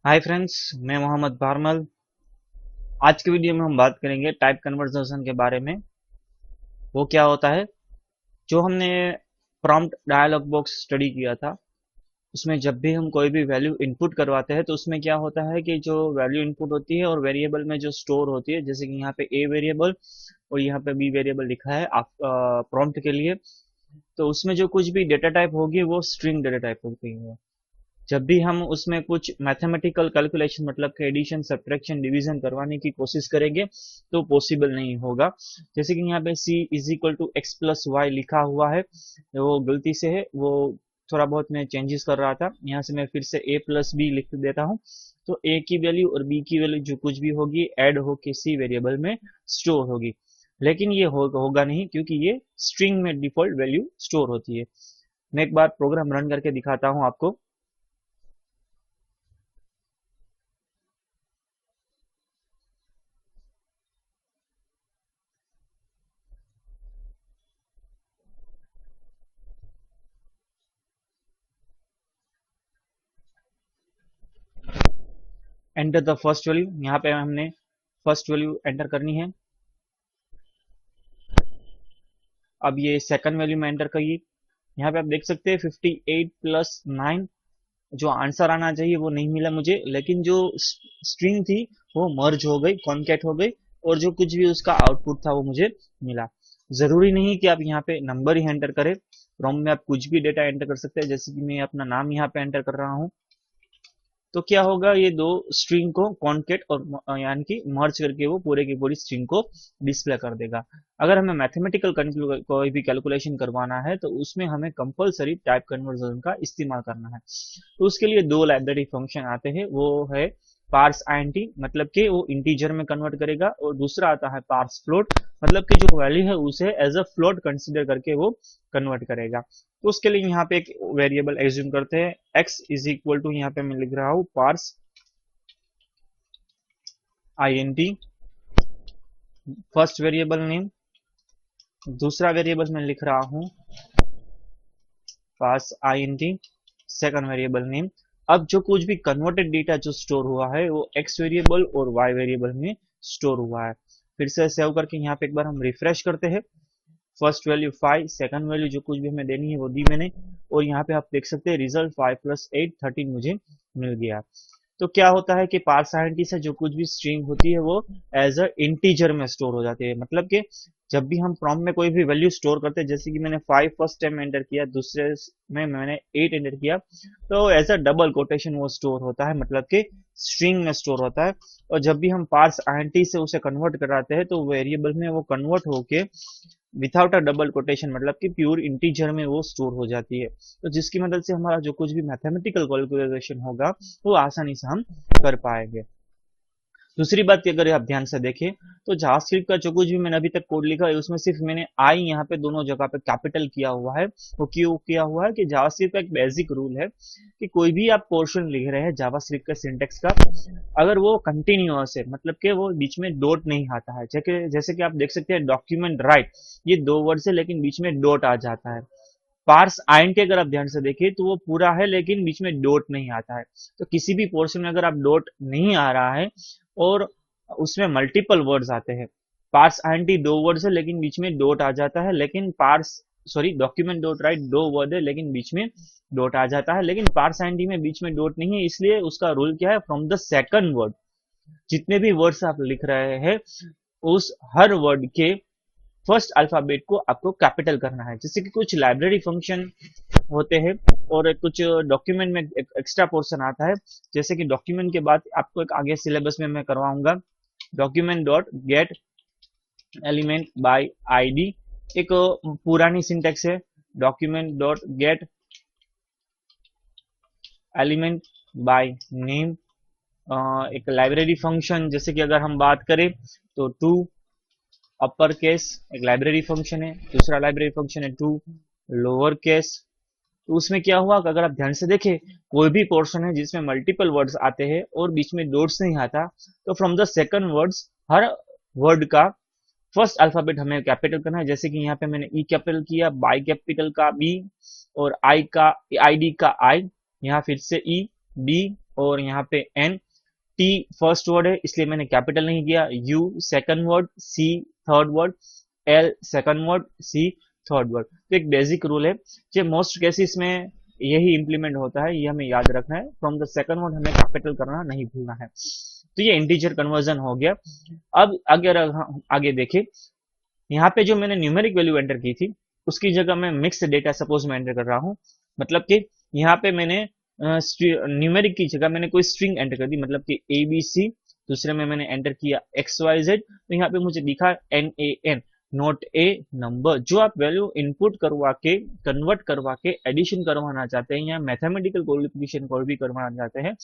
Hi friends, मैं मोहम्मद बारमल। आज के वीडियो में हम बात करेंगे टाइप कन्वर्जन के बारे में। वो क्या होता है? जो हमने प्रॉम्प्ट डायलॉग बॉक्स स्टडी किया था, उसमें जब भी हम कोई भी वैल्यू इनपुट करवाते हैं तो उसमें क्या होता है कि जो वैल्यू इनपुट होती है और वेरिएबल में जो स्टोर होती है, जैसे कि यहाँ पे ए वेरिएबल और यहाँ पे बी वेरिएबल लिखा है आप प्रॉम्प्ट के लिए। तो उसमें जो कुछ भी डेटा टाइप होगी वो स्ट्रिंग डेटा टाइप होती है। जब भी हम उसमें कुछ मैथमेटिकल कैलकुलेशन मतलब कि एडिशन सब्ट्रैक्शन डिवीजन करवाने की कोशिश करेंगे तो पॉसिबल नहीं होगा। जैसे कि यहाँ पे c is equal to X plus Y लिखा हुआ है, वो गलती से है, वो थोड़ा बहुत मैं चेंजेस कर रहा था। यहाँ से मैं फिर से a प्लस बी लिख देता हूँ। तो a की वैल्यू और b की वैल्यू जो कुछ भी होगी ऐड होके c वेरिएबल में स्टोर होगी। लेकिन ये होगा नहीं क्योंकि ये स्ट्रिंग में डिफॉल्ट वैल्यू स्टोर होती है। मैं एक बार प्रोग्राम रन करके दिखाता हूँ आपको। एंटर द फर्स्ट वैल्यू, यहाँ पे हमने फर्स्ट वैल्यू एंटर करनी है। अब ये सेकंड वैल्यू में एंटर करिए। यहाँ पे आप देख सकते हैं 58 प्लस 9 जो आंसर आना चाहिए वो नहीं मिला मुझे, लेकिन जो स्ट्रिंग थी वो मर्ज हो गई, कॉन्केट हो गई, और जो कुछ भी उसका आउटपुट था वो मुझे मिला। जरूरी नहीं कि आप यहाँ पे नंबर ही एंटर करें, प्रॉम्प्ट में आप कुछ भी डेटा एंटर कर सकते हैं। जैसे कि मैं अपना नाम यहाँ पे एंटर कर रहा हूँ, तो क्या होगा, ये दो स्ट्रिंग को कॉन्केट और यानी कि मर्ज करके वो पूरे की पूरी स्ट्रिंग को डिस्प्ले कर देगा। अगर हमें मैथमेटिकल कोई भी कैलकुलेशन करवाना है तो उसमें हमें कंपलसरी टाइप कन्वर्जन का इस्तेमाल करना है। तो उसके लिए दो लाइब्रेरी फंक्शन आते हैं, वो है पार्स आईएनटी मतलब कि वो इंटीजर में कन्वर्ट करेगा, और दूसरा आता है पार्स फ्लोट मतलब कि जो वैल्यू है उसे एज अ फ्लोट कंसिडर करके वो कन्वर्ट करेगा। तो उसके लिए यहाँ पे एक वेरिएबल एज्यूम करते हैं, x इज इक्वल टू, यहाँ पे मैं लिख रहा हूँ parse INT first variable name, दूसरा वेरिएबल मैं लिख रहा हूँ parse INT second variable name. अब जो कुछ भी कन्वर्टेड डेटा जो स्टोर हुआ है वो x वेरिएबल और y वेरिएबल में स्टोर हुआ है। फिर से सेव करके यहाँ पे एक बार हम रिफ्रेश करते हैं। फर्स्ट वैल्यू 5, सेकंड वैल्यू जो कुछ भी हमें देनी है वो दी मैंने, और यहाँ पे आप देख सकते हैं रिजल्ट 5 प्लस 8 13 मुझे मिल गया। तो क्या होता है कि पार्शियलिटी से जो कुछ भी स्ट्रिंग होती है वो एज अ इंटीजर में स्टोर हो जाती है। मतलब कि जब भी हम प्रॉम्प्ट में कोई भी वैल्यू स्टोर करते हैं, जैसे कि मैंने 5 फर्स्ट टाइम एंटर किया, दूसरे में मैंने 8 एंटर किया, तो एज अ डबल कोटेशन वो स्टोर होता है, मतलब कि स्ट्रिंग में स्टोर होता है। और जब भी हम पार्स आईएनटी से उसे कन्वर्ट कराते हैं तो वेरिएबल में वो कन्वर्ट होके विथआउट अ डबल कोटेशन मतलब कि प्योर इंटीजर में वो स्टोर हो जाती है। तो जिसकी मदद से हमारा जो कुछ भी मैथमेटिकल कैलकुलेशन होगा वो आसानी से हम कर पाएंगे। दूसरी बात की अगर आप ध्यान से देखें तो जावास्क्रिप्ट का जो कुछ भी मैंने अभी तक कोड लिखा है उसमें सिर्फ मैंने आई यहाँ पे दोनों जगह पे कैपिटल किया हुआ है। वो क्यों किया हुआ है कि जावास्क्रिप्ट का एक बेसिक रूल है कि कोई भी आप पोर्शन लिख रहे हैं जावास्क्रिप्ट का सिंटेक्स का, अगर वो कंटिन्यूअस है मतलब कि वो बीच में डॉट नहीं आता है, जैसे कि आप देख सकते हैं डॉक्यूमेंट राइट, ये दो वर्ड से लेकिन बीच में डॉट आ जाता है। पार्स आइंट अगर आप ध्यान से देखिए तो वो पूरा है लेकिन बीच में डॉट नहीं आता है। तो किसी भी पोर्शन में अगर आप डॉट नहीं आ रहा है और उसमें मल्टीपल वर्ड्स आते हैं, पार्स आइंटी दो वर्ड्स है लेकिन बीच में डॉट आ जाता है, लेकिन parse sorry document dot write दो वर्ड है लेकिन बीच में डॉट आ जाता है, लेकिन पार्स आइंटी में बीच में डॉट नहीं है। इसलिए उसका रूल क्या है, फ्रॉम द सेकंड वर्ड जितने भी वर्ड्स आप लिख रहे हैं उस हर वर्ड के फर्स्ट अल्फाबेट को आपको कैपिटल करना है। जैसे कि कुछ लाइब्रेरी फंक्शन होते हैं और कुछ डॉक्यूमेंट में एक एक्स्ट्रा पोर्शन आता है। जैसे कि डॉक्यूमेंट के बाद आपको एक आगे सिलेबस में मैं करवाऊंगा document dot gate element by ID, एक पुरानी सिंटेक्स है। Document dot gate element by name, एक लाइब्रेरी फंक्शन, जैसे कि अगर हम बात करें तो टू अपर केस एक लाइब्रेरी फंक्शन है, दूसरा लाइब्रेरी फंक्शन है टू लोअर केस। तो उसमें क्या हुआ कि अगर आप ध्यान से देखें कोई भी पोर्शन है जिसमें मल्टीपल वर्ड्स आते हैं और बीच में डॉट्स नहीं आता, तो from the second words her word का फर्स्ट अल्फाबेट हमें कैपिटल करना है। जैसे कि यहाँ पे मैंने ई कैपिटल किया, बाई कैपिटल का बी, और आई का आईडी का आई, यहाँ फिर से ई बी और यहाँ पे n, t फर्स्ट वर्ड है इसलिए मैंने कैपिटल नहीं किया, u second word, c third word, l second word, c third word. तो एक बेसिक रूल है जो मोस्ट केसेस में यही इंप्लीमेंट होता है, ये हमें याद रखना है। फ्रॉम द सेकंड वर्ड हमें कैपिटल करना नहीं भूलना है। तो ये इंटीजर कन्वर्जन हो गया। अब अगर हम आगे देखें, यहाँ पे जो मैंने न्यूमेरिक वैल्यू एंटर की थी उसकी जगह मैं मिक्स डेटा सपोज में एंटर कर रहा हूँ। मतलब कि यहाँ पे मैंने न्यूमेरिक की जगह मैंने कोई स्ट्रिंग एंटर कर दी, मतलब कि ABC, दूसरे में मैंने एंटर किया XYZ। तो यहाँ पे मुझे दिखा NaN, नोट ए नंबर। जो आप वैल्यू इनपुट करवा के कन्वर्ट करवा के एडिशन करवाना चाहते हैं या मैथमेटिकल क्वालिफिकेशन को भी करवाना चाहते हैं,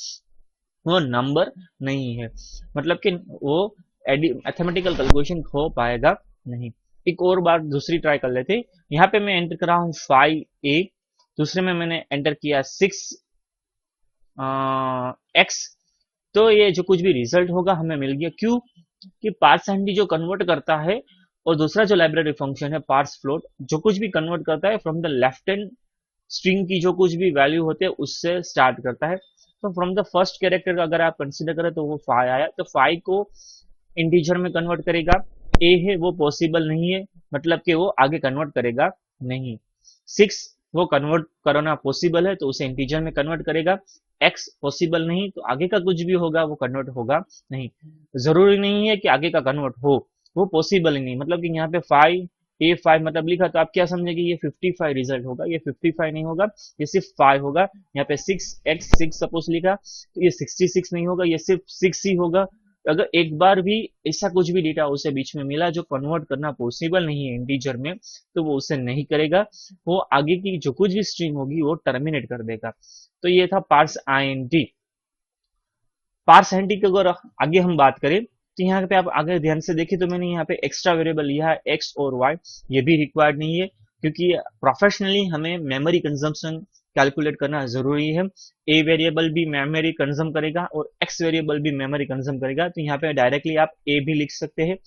वो नंबर नहीं है, मतलब कि वो मैथमेटिकल कैलकुलेशन हो पाएगा नहीं। एक और बार दूसरी ट्राई कर लेते। यहाँ पे मैं एंटर कर रहा हूँ 5a, दूसरे में मैंने एंटर किया 6x। तो ये जो कुछ भी रिजल्ट होगा हमें मिल गया। क्यों कि पार्स एंटी जो कन्वर्ट करता है, और दूसरा जो लाइब्रेरी फंक्शन है पार्स फ्लोट, जो कुछ भी कन्वर्ट करता है from the left hand string की जो कुछ भी वैल्यू होते हैं उससे स्टार्ट करता है। तो फ्रॉम द फर्स्ट कैरेक्टर का अगर आप कंसिडर करें तो वो 5 आया, तो 5 को इंटीजर में कन्वर्ट करेगा। ए है वो पॉसिबल नहीं है, मतलब कि वो आगे कन्वर्ट करेगा नहीं। 6 वो कन्वर्ट करना पॉसिबल है तो उसे इंटीजर में कन्वर्ट करेगा। x पॉसिबल नहीं तो आगे का कुछ भी होगा वो कन्वर्ट होगा नहीं। जरूरी नहीं है कि आगे का कन्वर्ट हो, वो पॉसिबल ही नहीं। मतलब कि यहाँ पे 5a5 मतलब लिखा तो आप क्या समझेंगे ये 55 रिजल्ट होगा, ये 55 नहीं होगा, ये सिर्फ 5 होगा। यहाँ पे 6x6 सपोज लिखा तो ये 66 नहीं होगा, ये सिर्फ 6 ही होगा। अगर एक बार भी ऐसा कुछ भी डेटा उसे बीच में मिला जो कन्वर्ट करना पॉसिबल नहीं है इंटीजर में, तो वो उसे नहीं करेगा, वो आगे की जो कुछ भी स्ट्रिंग होगी वो टर्मिनेट कर देगा। तो ये था पार्स आईएनटी। पार्स आईएनटी की अगर आगे हम बात करें तो यहाँ पे आप आगे ध्यान से देखें तो मैंने यहाँ पे एक्स्ट्रा वेरिएबल लिया है एक्स और वाई, ये भी रिक्वायर्ड नहीं है क्योंकि प्रोफेशनली हमें मेमोरी कंजम्पशन कैलकुलेट करना जरूरी है। ए वेरिएबल भी मेमोरी कंज्यूम करेगा और एक्स वेरिएबल भी मेमोरी कंज्यूम करेगा। तो यहाँ पे डायरेक्टली आप ए भी लिख सकते हैं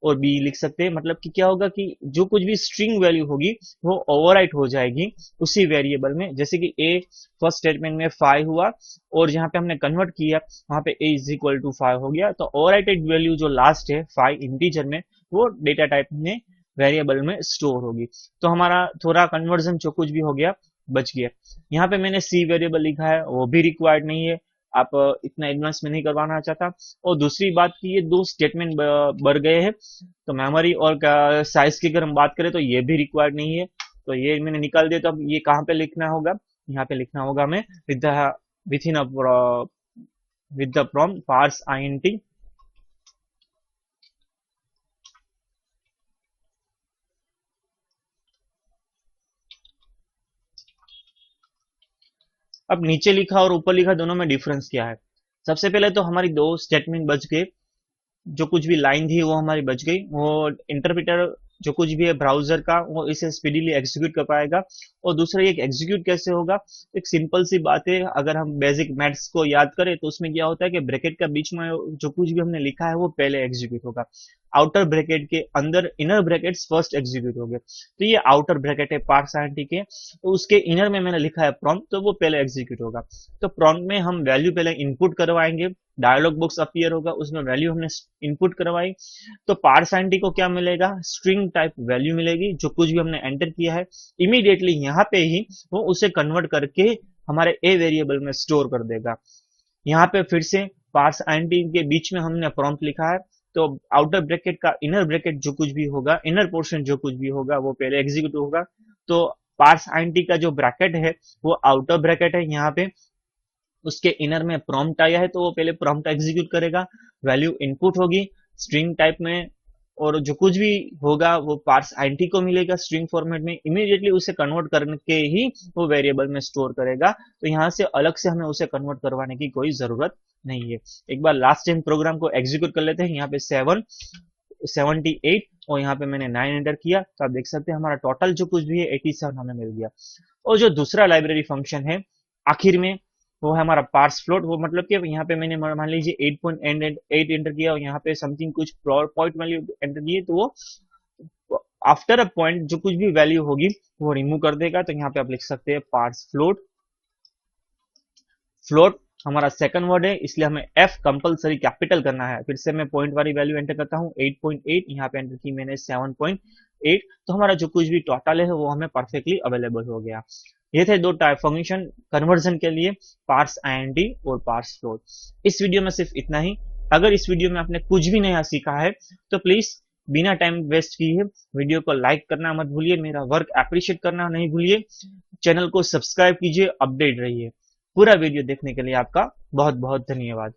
और बी लिख सकते हैं। मतलब कि क्या होगा कि जो कुछ भी स्ट्रिंग वैल्यू होगी वो ओवरराइट हो जाएगी उसी वेरिएबल में। जैसे कि ए फर्स्ट स्टेटमेंट में 5 हुआ और जहां पे हमने कन्वर्ट किया वहां पे a इज इक्वल टू 5 हो गया, तो ओवरराइटेड वैल्यू जो लास्ट है 5 इंटीजर में वो डेटा टाइप में वेरिएबल में स्टोर होगी। तो हमारा थोड़ा कन्वर्जन जो कुछ भी हो गया बच गया। यहाँ पे मैंने सी वेरिएबल लिखा है, वो भी रिक्वायर्ड नहीं है, आप इतना एडवांस में नहीं करवाना चाहता। और दूसरी बात की ये दो स्टेटमेंट बढ़ गए हैं, तो मेमोरी और साइज की अगर हम बात करें तो ये भी रिक्वायर्ड नहीं है, तो ये मैंने निकाल दिया। तो अब ये कहाँ पे लिखना होगा, यहाँ पे लिखना होगा हमें within with the prompt parse INT. अब नीचे लिखा और ऊपर लिखा दोनों में डिफरेंस क्या है। सबसे पहले तो हमारी दो स्टेटमेंट बच गए, जो कुछ भी लाइन थी वो हमारी बच गई। वो इंटरप्रेटर जो कुछ भी है ब्राउजर का वो इसे स्पीडीली एग्जीक्यूट कर पाएगा। और दूसरा ये एग्जीक्यूट कैसे होगा, एक सिंपल सी बात है, अगर हम बेसिक मैथ्स को याद करें तो उसमें क्या होता है कि ब्रैकेट का बीच में जो कुछ भी हमने लिखा है वो पहले एग्जीक्यूट होगा, आउटर ब्रैकेट के अंदर इनर ब्रैकेट्स फर्स्ट एग्जीक्यूट हो गए। तो ये आउटर ब्रैकेट है पार्स आईएनटी के, तो उसके इनर में मैंने लिखा है प्रॉम्प्ट, तो वो पहले एग्जीक्यूट होगा। तो प्रॉम्प्ट में हम वैल्यू पहले इनपुट करवाएंगे, डायलॉग बॉक्स अपीयर होगा, उसमें वैल्यू हमने इनपुट करवाई, तो पार्स आईएनटी को क्या मिलेगा, स्ट्रिंग टाइप वैल्यू मिलेगी। जो कुछ भी हमने एंटर किया है इमीडिएटली यहाँ पे ही वो उसे कन्वर्ट करके हमारे ए वेरिएबल में स्टोर कर देगा। यहाँ पे फिर से पार्स आईएनटी के बीच में हमने प्रॉम्प्ट लिखा है, तो आउटर ब्रैकेट का इनर ब्रैकेट जो कुछ भी होगा, इनर पोर्शन जो कुछ भी होगा वो पहले एग्जीक्यूट होगा। तो पार्स आईएनटी का जो ब्रैकेट है वो आउटर ब्रैकेट है, यहाँ पे उसके इनर में प्रॉम्प्ट आया है तो वो पहले प्रॉम्प्ट एग्जीक्यूट करेगा, वैल्यू इनपुट होगी स्ट्रिंग टाइप में, और जो कुछ भी होगा वो पार्स आईएनटी को मिलेगा स्ट्रिंग फॉर्मेट में, इमीडिएटली उसे कन्वर्ट करके ही वो वेरिएबल में स्टोर करेगा। तो यहाँ से अलग से हमें उसे कन्वर्ट करवाने की कोई जरूरत नहीं है। एक बार लास्ट टाइम प्रोग्राम को एग्जीक्यूट कर लेते हैं। यहाँ पे 78 और यहाँ पे मैंने 9 एंटर किया, तो आप देख सकते हैं हमारा टोटल जो कुछ भी है 87 हमें मिल गया। और जो दूसरा लाइब्रेरी फंक्शन है आखिर में वो है हमारा पार्स फ्लोट। वो मतलब कि यहाँ पे मैंने मान लीजिए 8.8 एंटर किया और यहाँ पे समथिंग कुछ पॉइंट वैल्यू एंटर किए, तो वो आफ्टर अ पॉइंट जो कुछ भी वैल्यू होगी वो रिमूव कर देगा। तो यहाँ पे आप लिख सकते हैं पार्स फ्लोट हमारा सेकंड वर्ड है, इसलिए हमें एफ कंपलसरी कैपिटल करना है। फिर से मैं पॉइंट वाली वैल्यू एंटर करता हूँ 8.8, यहाँ पे एंटर की मैंने 7.8, तो हमारा जो कुछ भी टोटल है वो हमें परफेक्टली अवेलेबल हो गया। ये थे दो टाइप फंक्शन कन्वर्जन के लिए, पार्स आईएनडी और पार्स फ्लोट। इस वीडियो में सिर्फ इतना ही। अगर इस वीडियो में आपने कुछ भी नया सीखा है तो प्लीज बिना टाइम वेस्ट किए वीडियो को लाइक करना मत भूलिए, मेरा वर्क अप्रिशिएट करना नहीं भूलिए, चैनल को सब्सक्राइब कीजिए, अपडेट रहिए। पूरा वीडियो देखने के लिए आपका बहुत बहुत धन्यवाद।